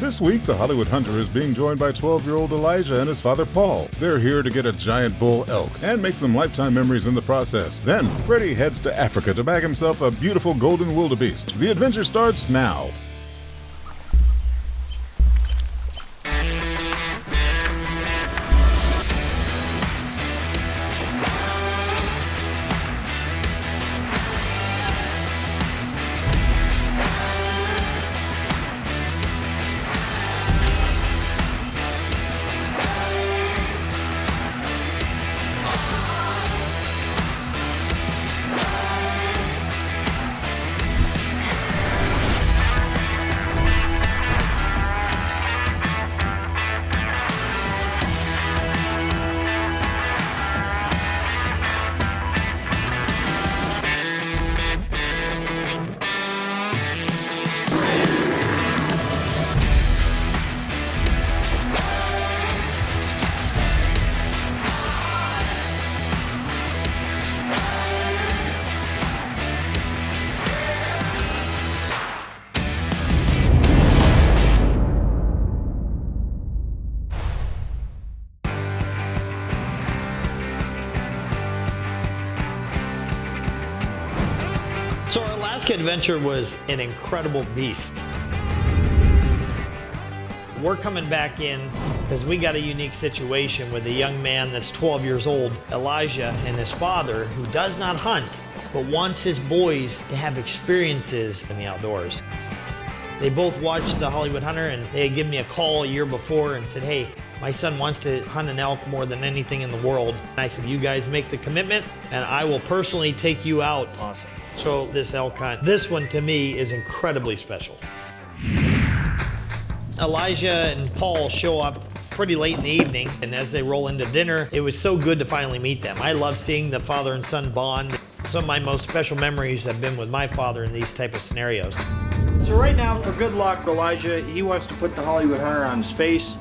This week, the Hollywood Hunter is being joined by 12-year-old Elijah and his father, Paul. They're here to get a giant bull elk and make some lifetime memories in the process. Then, Freddy heads to Africa to bag himself a beautiful Golden Wildebeest. The adventure starts now. So our Alaska adventure was an incredible beast. We're coming back in because we got a unique situation with a young man that's 12 years old, Elijah, and his father, who does not hunt, but wants his boys to have experiences in the outdoors. They both watched The Hollywood Hunter, and they had given me a call a year before and said, hey, my son wants to hunt an elk more than anything in the world. And I said, you guys make the commitment, and I will personally take you out. Awesome. So this elk hunt, this one to me is incredibly special. Elijah and Paul show up pretty late in the evening, and as they roll into dinner, it was so good to finally meet them. I love seeing the father and son bond. Some of my most special memories have been with my father in these type of scenarios. So right now, for good luck, Elijah, he wants to put the Hollywood Hunter on his face.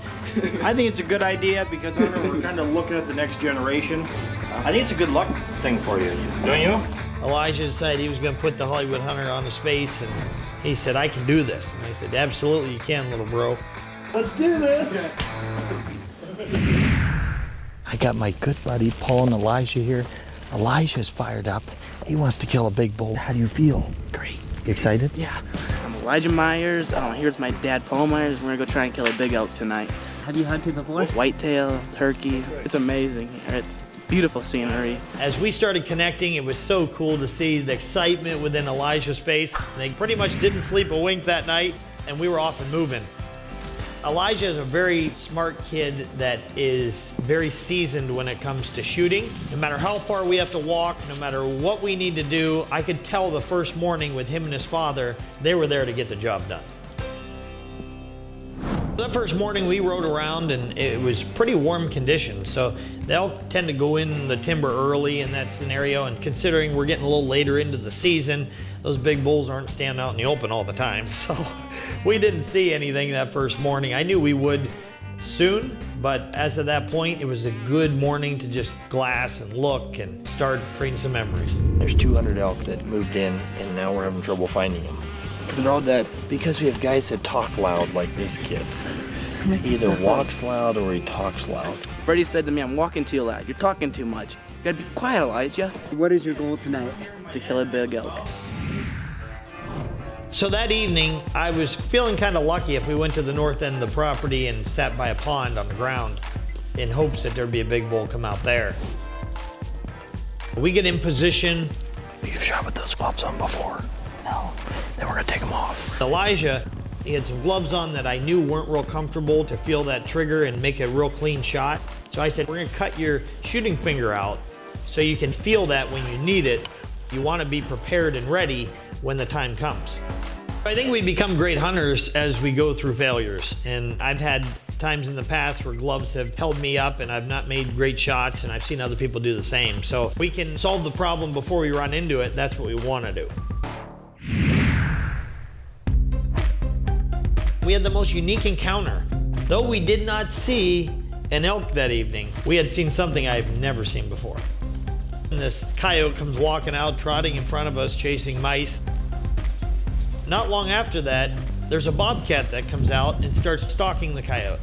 I think it's a good idea because we're kind of looking at the next generation. I think it's a good luck thing for you, don't you? Elijah decided he was going to put the Hollywood Hunter on his face, and he said, I can do this. And I said, absolutely you can, little bro. Let's do this. I got my good buddy Paul and Elijah here. Elijah's fired up. He wants to kill a big bull. How do you feel? Great. You excited? Yeah. I'm Elijah Myers. Here's my dad, Paul Myers. We're gonna go try and kill a big elk tonight. Have you hunted before? Whitetail, turkey. It's amazing here. It's beautiful scenery. As we started connecting, it was so cool to see the excitement within Elijah's face. They pretty much didn't sleep a wink that night, and we were off and moving. Elijah is a very smart kid that is very seasoned when it comes to shooting. No matter how far we have to walk, no matter what we need to do, I could tell the first morning with him and his father, they were there to get the job done. That first morning we rode around and it was pretty warm conditions, so they'll tend to go in the timber early in that scenario, and considering we're getting a little later into the season, those big bulls aren't standing out in the open all the time, so we didn't see anything that first morning. I knew we would soon, but as of that point, it was a good morning to just glass and look and start creating some memories. There's 200 elk that moved in, and now we're having trouble finding them. Because they're all dead. Because we have guys that talk loud like this kid. He either walks loud or he talks loud. Freddy said to me, I'm walking too loud. You're talking too much. You gotta be quiet, Elijah. What is your goal tonight? To kill a big elk. So that evening, I was feeling kind of lucky if we went to the north end of the property and sat by a pond on the ground in hopes that there'd be a big bull come out there. We get in position. You've shot with those gloves on before? No. Then we're gonna take them off. Elijah, he had some gloves on that I knew weren't real comfortable to feel that trigger and make a real clean shot. So I said, we're gonna cut your shooting finger out so you can feel that when you need it. You wanna be prepared and ready when the time comes. I think we become great hunters as we go through failures. And I've had times in the past where gloves have held me up and I've not made great shots, and I've seen other people do the same. So if we can solve the problem before we run into it, that's what we wanna do. We had the most unique encounter. Though we did not see an elk that evening, we had seen something I've never seen before. And this coyote comes walking out, trotting in front of us, chasing mice. Not long after that, there's a bobcat that comes out and starts stalking the coyote.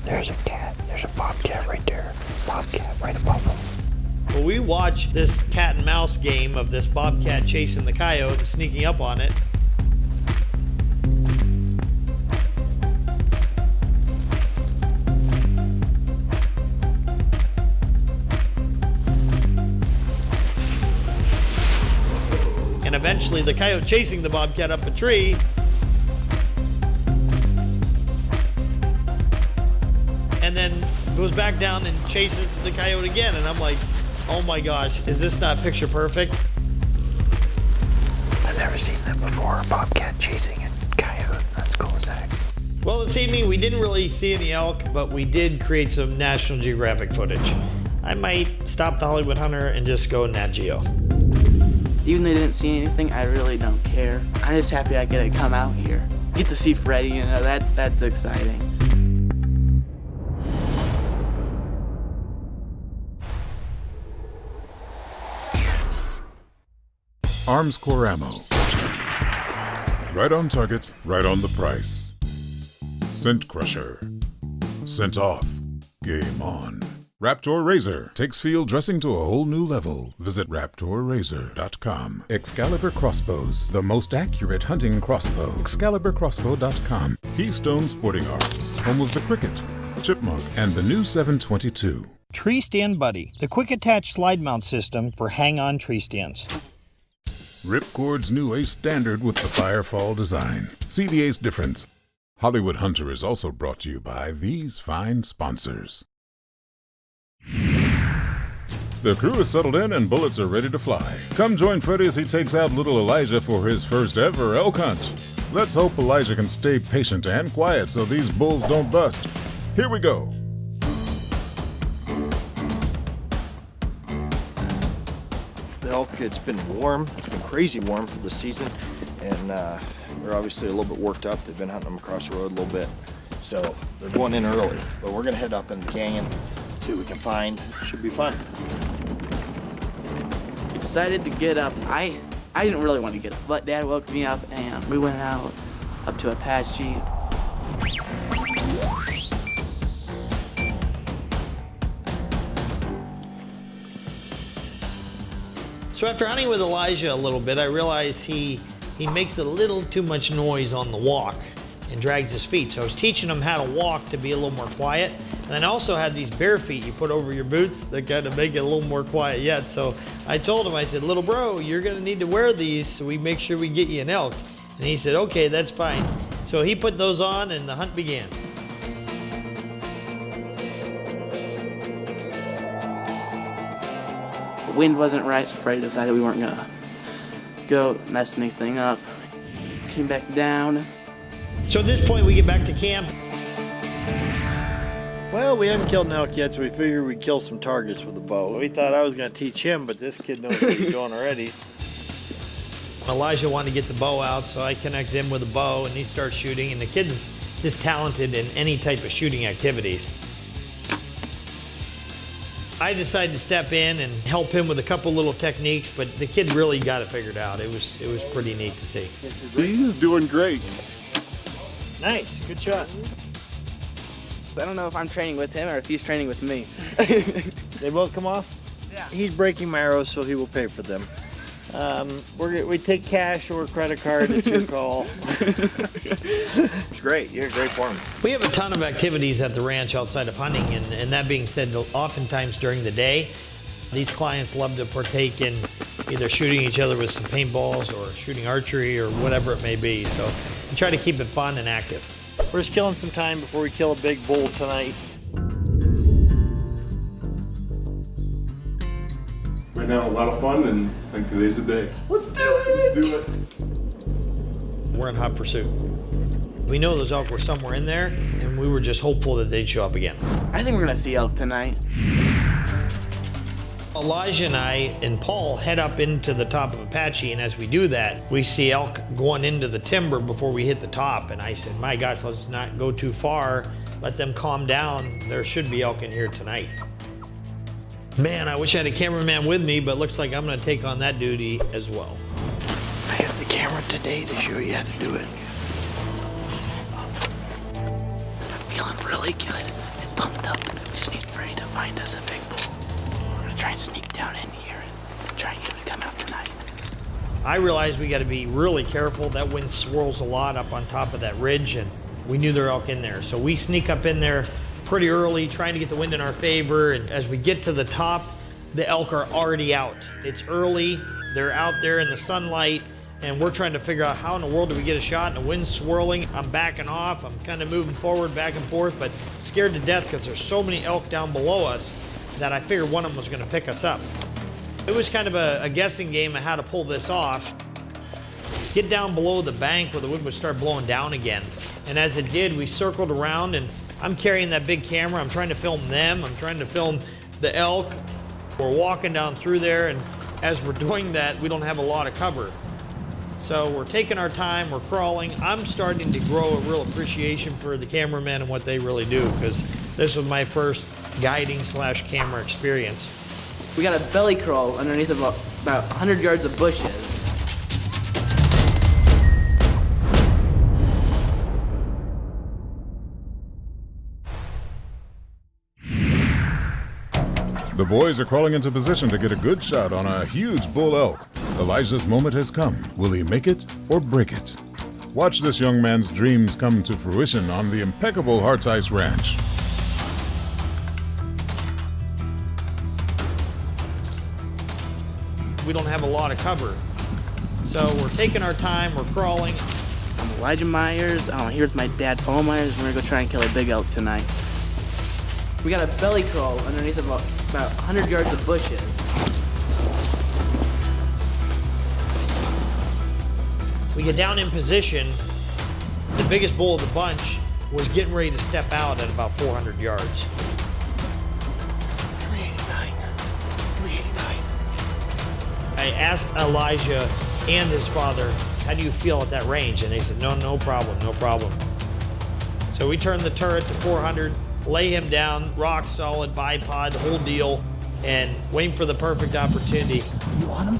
There's a cat. There's a bobcat right there. Bobcat right above him. Well, we watch this cat and mouse game of this bobcat chasing the coyote and sneaking up on it. And eventually the coyote chasing the bobcat up a tree. And then goes back down and chases the coyote again. And I'm like, oh my gosh, is this not picture perfect? I've never seen that before. A bobcat chasing a coyote. That's cool as heck. Well, this evening we didn't really see any elk, but we did create some National Geographic footage. I might stop the Hollywood Hunter and just go Nat Geo. Even though they didn't see anything, I really don't care. I'm just happy I get to come out here. Get to see Freddy, you know, that's exciting. Armscore ammo. Right on target, right on the price. Scent Crusher. Scent off. Game on. Raptor Razor takes field dressing to a whole new level. Visit RaptorRazor.com. Excalibur Crossbows, the most accurate hunting crossbow. ExcaliburCrossbow.com. Keystone Sporting Arms, home of the Cricket, Chipmunk, and the new 722. Tree Stand Buddy, the quick attach slide mount system for hang-on tree stands. Ripcord's new Ace Standard with the Firefall design. See the Ace difference. Hollywood Hunter is also brought to you by these fine sponsors. The crew is settled in and bullets are ready to fly. Come join Freddy as he takes out little Elijah for his first ever elk hunt. Let's hope Elijah can stay patient and quiet so these bulls don't bust. Here we go. The elk, it's been warm. It's been crazy warm for the season, and they're obviously a little bit worked up. They've been hunting them across the road a little bit, so they're going in early. But we're gonna head up in the canyon, see what we can find. Should be fun. We decided to get up. I didn't really want to get up, but Dad woke me up and we went out up to Apache. So after hunting with Elijah a little bit, I realized he makes a little too much noise on the walk and drags his feet. So I was teaching him how to walk to be a little more quiet. And then I also had these bare feet you put over your boots that kind of make it a little more quiet yet. So I told him, I said, little bro, you're gonna need to wear these so we make sure we get you an elk. And he said, okay, that's fine. So he put those on and the hunt began. The wind wasn't right, so Freddy decided we weren't gonna go mess anything up. Came back down. So at this point we get back to camp. Well, we haven't killed an elk yet, so we figured we'd kill some targets with a bow. We thought I was gonna teach him, but this kid knows what he's doing already. Elijah wanted to get the bow out, so I connect him with a bow and he starts shooting, and the kid's just talented in any type of shooting activities. I decided to step in and help him with a couple little techniques, but the kid really got it figured out. It was pretty neat to see. He's doing great. Nice, good shot. I don't know if I'm training with him or if he's training with me. They both come off? Yeah. He's breaking my arrows, so he will pay for them. We take cash or credit card. It's your call. It's great. You're a great foreman. We have a ton of activities at the ranch outside of hunting, and that being said, oftentimes during the day, these clients love to partake in either shooting each other with some paintballs or shooting archery or whatever it may be. So we try to keep it fun and active. We're just killing some time before we kill a big bull tonight. Right now, a lot of fun, and I think today's the day. Let's do it! Let's do it. We're in hot pursuit. We know those elk were somewhere in there, and we were just hopeful that they'd show up again. I think we're gonna see elk tonight. Elijah and I and Paul head up into the top of Apache, and as we do that, we see elk going into the timber before we hit the top. And I said, my gosh, let's not go too far. Let them calm down. There should be elk in here tonight. Man, I wish I had a cameraman with me, but looks like I'm gonna take on that duty as well. I have the camera today to show you how to do it. really good and pumped up. We just need Freddy to find us a big bull. We're gonna try and sneak down in here and try and get him to come out tonight. I realized we got to be really careful. That wind swirls a lot up on top of that ridge, and we knew there were elk in there. So we sneak up in there pretty early, trying to get the wind in our favor. And as we get to the top, the elk are already out. It's early, they're out there in the sunlight, and we're trying to figure out how in the world do we get a shot, and the wind's swirling. I'm backing off, I'm kind of moving forward, back and forth, but scared to death because there's so many elk down below us that I figured one of them was going to pick us up. It was kind of a guessing game of how to pull this off. Get down below the bank where the wind would start blowing down again. And as it did, we circled around, and I'm carrying that big camera. I'm trying to film them. I'm trying to film the elk. We're walking down through there, and as we're doing that, we don't have a lot of cover. So we're taking our time, we're crawling. I'm starting to grow a real appreciation for the cameramen and what they really do, because this was my first guiding / camera experience. We got a belly crawl underneath about 100 yards of bushes. The boys are crawling into position to get a good shot on a huge bull elk. Elijah's moment has come. Will he make it or break it? Watch this young man's dreams come to fruition on the impeccable Harteis Ranch. We don't have a lot of cover. So we're taking our time, we're crawling. I'm Elijah Myers. Here's my dad, Paul Myers. We're gonna go try and kill a big elk tonight. We got a belly crawl underneath about 100 yards of bushes. We get down in position. The biggest bull of the bunch was getting ready to step out at about 400 yards. 389. 389. I asked Elijah and his father, how do you feel at that range? And they said, no problem, no problem. So we turned the turret to 400, lay him down, rock solid, bipod, the whole deal, and waiting for the perfect opportunity. You want him?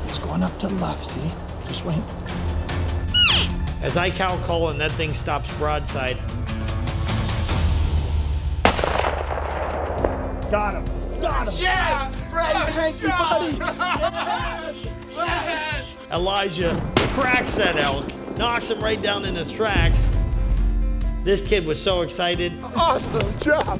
He's going up to the left, see? Just wait. As I cow call and that thing stops broadside. Got him. Got him. Yes! Freddy, thank you, buddy! Yes! Elijah cracks that elk, knocks him right down in his tracks. This kid was so excited. Awesome job,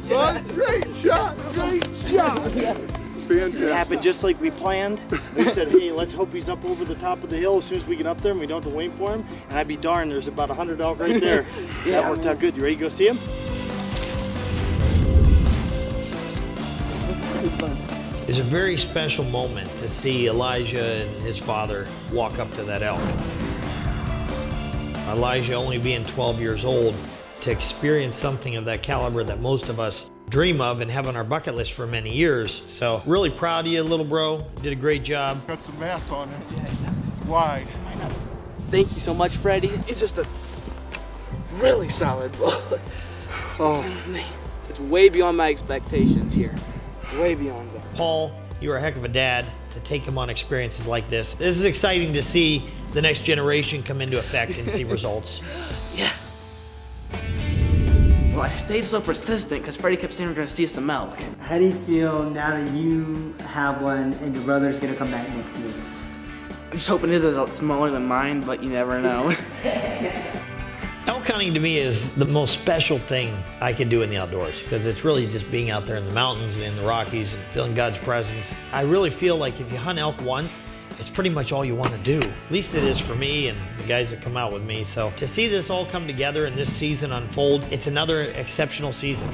bud. Great shot. Fantastic. It happened just like we planned. We said, hey, let's hope he's up over the top of the hill as soon as we get up there and we don't have to wait for him. And I'd be darned, there's about 100 elk right there. So that worked out good. You ready to go see him? It's a very special moment to see Elijah and his father walk up to that elk. Elijah only being 12 years old, to experience something of that caliber that most of us dream of and have on our bucket list for many years. So really proud of you, little bro. Did a great job. Got some mass on it. It's wide. Thank you so much, Freddy. It's just a really solid bull. Oh. It's way beyond my expectations here. Way beyond that. Paul, you are a heck of a dad to take him on experiences like this. This is exciting to see the next generation come into effect and see results. Yes. Well, I stayed so persistent because Freddy kept saying we're going to see some elk. How do you feel now that you have one and your brother's gonna come back next year? I'm just hoping his is a lot smaller than mine, but you never know. Elk hunting to me is the most special thing I can do in the outdoors, because it's really just being out there in the mountains and in the Rockies and feeling God's presence. I really feel like if you hunt elk once, it's pretty much all you want to do. At least it is for me and the guys that come out with me. So to see this all come together and this season unfold, it's another exceptional season.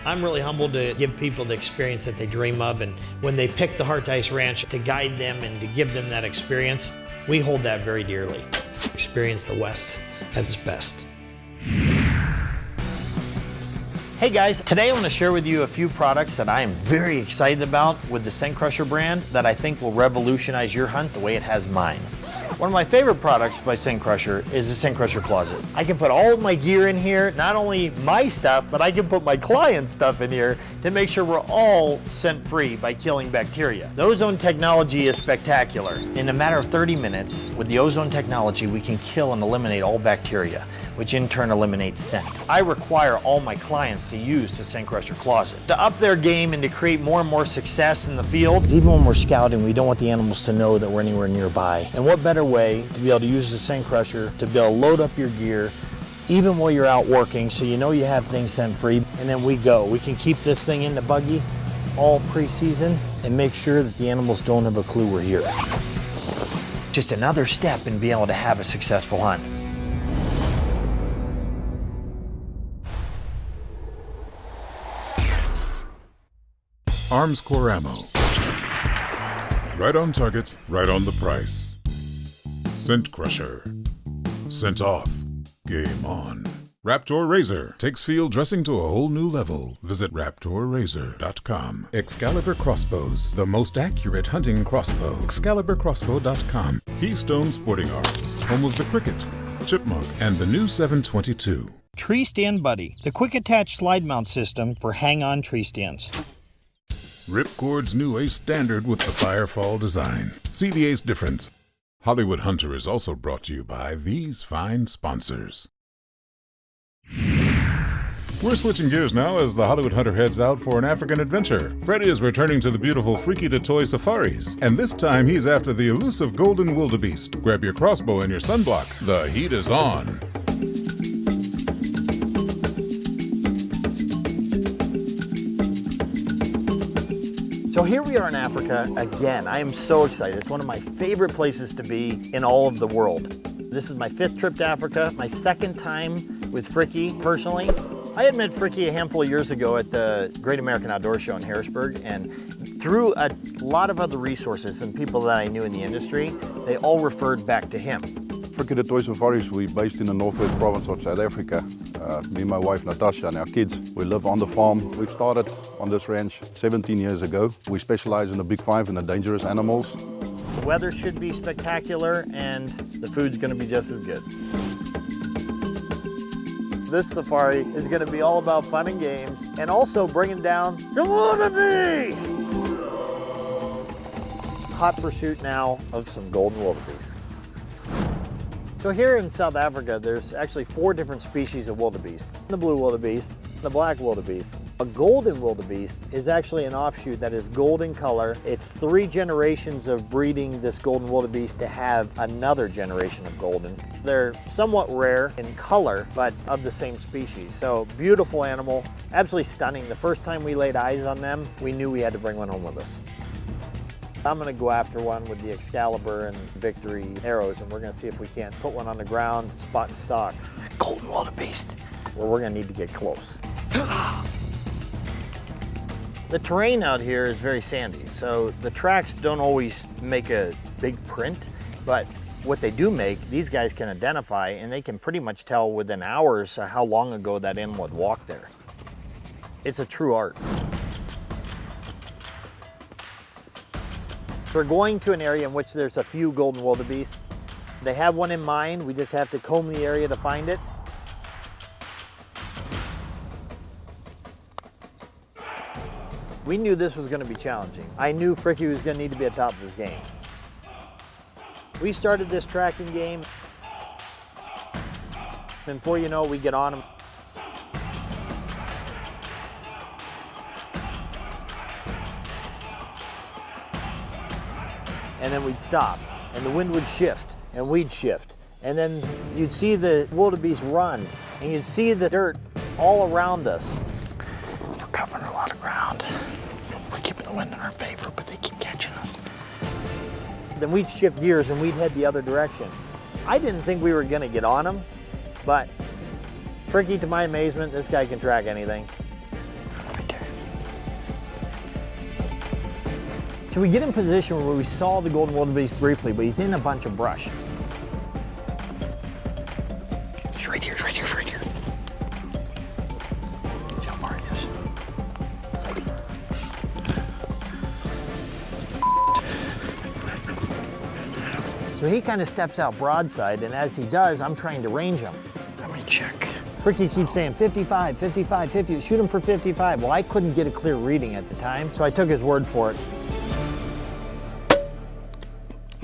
I'm really humbled to give people the experience that they dream of, and when they pick the Harteis Ranch to guide them and to give them that experience, we hold that very dearly. Experience the West at its best. Hey guys, today I want to share with you a few products that I am very excited about with the Scent Crusher brand that I think will revolutionize your hunt the way it has mine. One of my favorite products by Scent Crusher is the Scent Crusher Closet. I can put all of my gear in here, not only my stuff, but I can put my client's stuff in here to make sure we're all scent-free by killing bacteria. The ozone technology is spectacular. In a matter of 30 minutes, with the ozone technology, we can kill and eliminate all bacteria, which in turn eliminates scent. I require all my clients to use the Scent Crusher Closet. To up their game and to create more and more success in the field, even when we're scouting, we don't want the animals to know that we're anywhere nearby. And what better way to be able to use the Scent Crusher to be able to load up your gear, even while you're out working, so you know you have things scent-free, and then we go. We can keep this thing in the buggy all pre-season and make sure that the animals don't have a clue we're here. Just another step in being able to have a successful hunt. Armscore ammo. Right on target, right on the price. Scent Crusher. Scent off, game on. Raptor Razor takes field dressing to a whole new level. Visit raptorrazor.com. Excalibur Crossbows, the most accurate hunting crossbow. Excaliburcrossbow.com. Keystone Sporting Arms, home of the Cricket, Chipmunk, and the new 722. Tree Stand Buddy, the quick attach slide mount system for hang-on tree stands. Ripcord's new Ace Standard with the Firefall design. See the Ace difference. Hollywood Hunter is also brought to you by these fine sponsors. We're switching gears now as the Hollywood Hunter heads out for an African adventure. Freddy is returning to the beautiful Freaky to Toy safaris, and this time he's after the elusive Golden Wildebeest. Grab your crossbow and your sunblock. The heat is on. So here we are in Africa again. I am so excited. It's one of my favorite places to be in all of the world. This is my 5th trip to Africa, my 2nd time with Fricky personally. I had met Fricky a handful of years ago at the Great American Outdoor Show in Harrisburg, and through a lot of other resources and people that I knew in the industry, they all referred back to him. Freaky the Toy Safaris, we're based in the northwest province of South Africa. Me and my wife Natasha and our kids, we live on the farm. We've started on this ranch 17 years ago. We specialize in the big 5 and the dangerous animals. The weather should be spectacular and the food's gonna be just as good. This safari is gonna be all about fun and games and also bringing down the wildebeest! Hot pursuit now of some golden wildebeest. So here in South Africa, there's actually 4 different species of wildebeest. The blue wildebeest, the black wildebeest. A golden wildebeest is actually an offshoot that is golden color. It's 3 generations of breeding this golden wildebeest to have another generation of golden. They're somewhat rare in color, but of the same species. So beautiful animal, absolutely stunning. The first time we laid eyes on them, we knew we had to bring one home with us. I'm gonna go after one with the Excalibur and Victory arrows, and we're gonna see if we can't put one on the ground, spot and stock. Golden wildebeest. Well, we're gonna need to get close. The terrain out here is very sandy, so the tracks don't always make a big print, but what they do make, these guys can identify, and they can pretty much tell within hours how long ago that animal had walked there. It's a true art. We're going to an area in which there's a few golden wildebeest. They have one in mind. We just have to comb the area to find it. We knew this was going to be challenging. I knew Fricky was going to need to be at top of his game. We started this tracking game. And before you know it, we get on him. And then we'd stop, and the wind would shift, and we'd shift. And then you'd see the wildebeest run, and you'd see the dirt all around us. We're covering a lot of ground. We're keeping the wind in our favor, but they keep catching us. Then we'd shift gears, and we'd head the other direction. I didn't think we were gonna get on him, but Fricky, to my amazement, this guy can track anything. So we get in position where we saw the golden wildebeest briefly, but he's in a bunch of brush. He's right here, he's right here, he's right here. See how far he is. So he kind of steps out broadside, and as he does, I'm trying to range him. Let me check. Ricky keeps saying 55, 55, 50, shoot him for 55. Well, I couldn't get a clear reading at the time, so I took his word for it.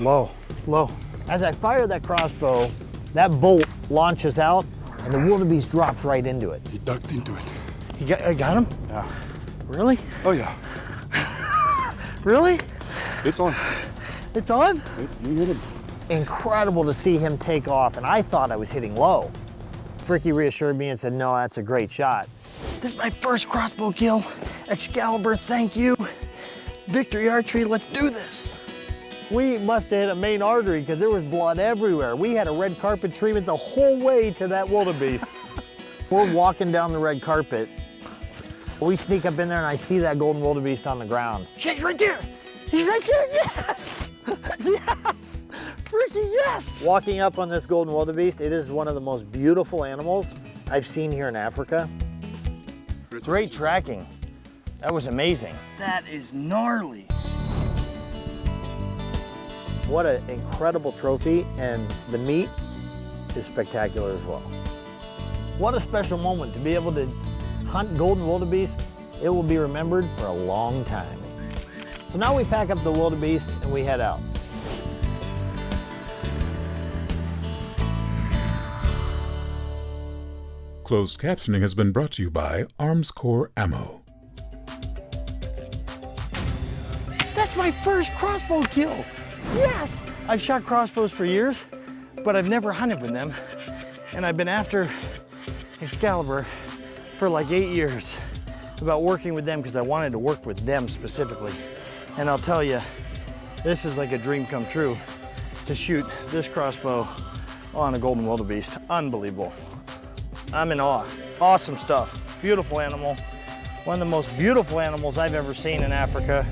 Low, low. As I fire that crossbow, that bolt launches out, and the wildebeest drops right into it. He ducked into it. You got him? Yeah. Really? Oh yeah. Really? It's on. It's on? You hit him. Incredible to see him take off, and I thought I was hitting low. Ricky reassured me and said, no, that's a great shot. This is my first crossbow kill. Excalibur, thank you. Victory Archery, let's do this. We must have hit a main artery because there was blood everywhere. We had a red carpet treatment the whole way to that wildebeest. We're walking down the red carpet. We sneak up in there and I see that golden wildebeest on the ground. He's right there. He's right there, yes! Yes! Ricky, yes! Walking up on this golden wildebeest, it is one of the most beautiful animals I've seen here in Africa. Great tracking. That was amazing. That is gnarly. What an incredible trophy, and the meat is spectacular as well. What a special moment to be able to hunt golden wildebeest. It will be remembered for a long time. So now we pack up the wildebeest and we head out. Closed captioning has been brought to you by Armscore Ammo. That's my first crossbow kill. Yes! I've shot crossbows for years, but I've never hunted with them. And I've been after Excalibur for like 8 years about working with them because I wanted to work with them specifically. And I'll tell you, this is like a dream come true to shoot this crossbow on a golden wildebeest. Unbelievable. I'm in awe. Awesome stuff. Beautiful animal. One of the most beautiful animals I've ever seen in Africa.